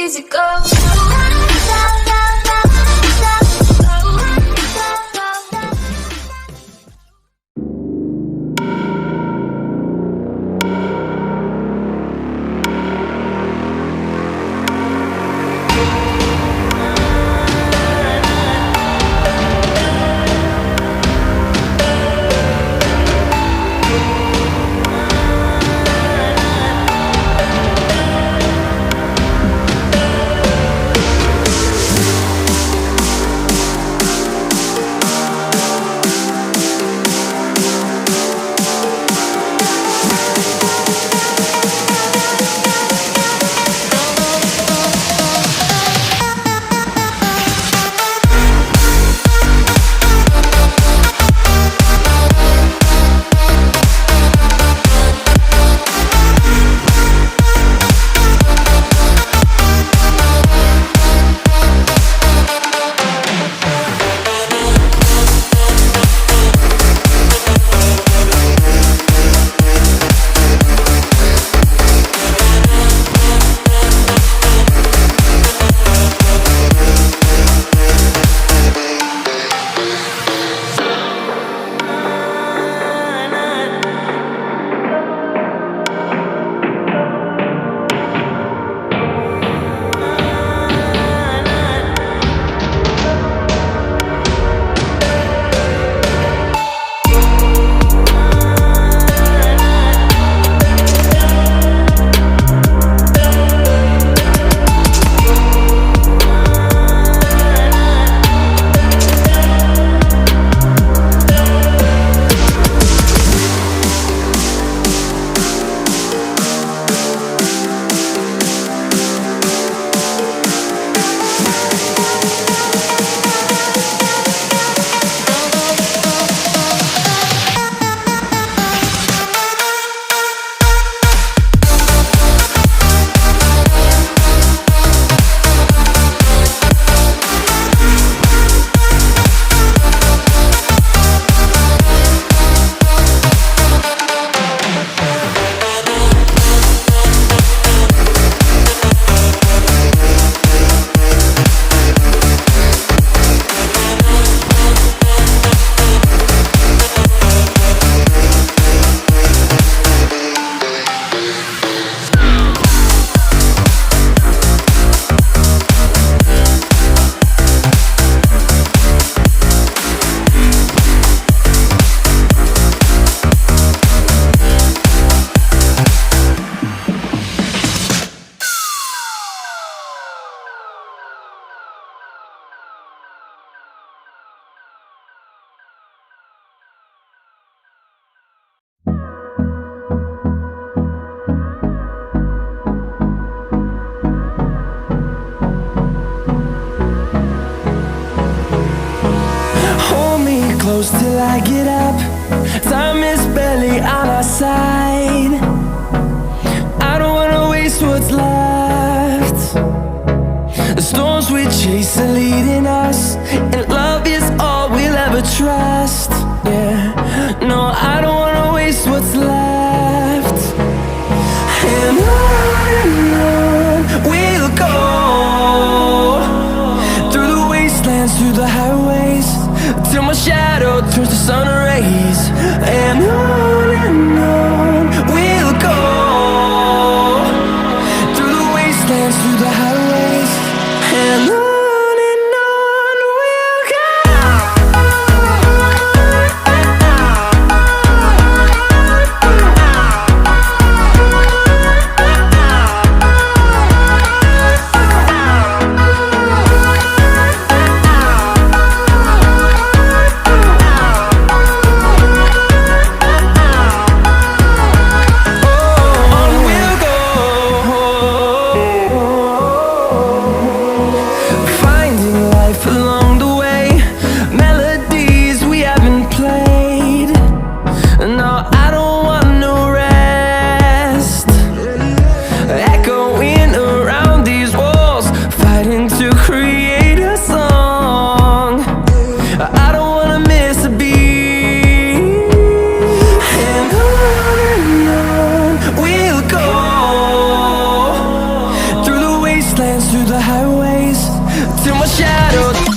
easy go. Close till I get up. Time is barely on our side. I don't wanna waste what's left. The storms we chase are leading us, and love is all we'll ever trust. Yeah, no, I don't wanna waste what's left. And on we'll go, through the wastelands, through the highways, till my shadow turns to sun rays. And on we'll go, through the wastelands, through the highways, and on we'll go. On we'll go. wastelands, through the highways, till my shadow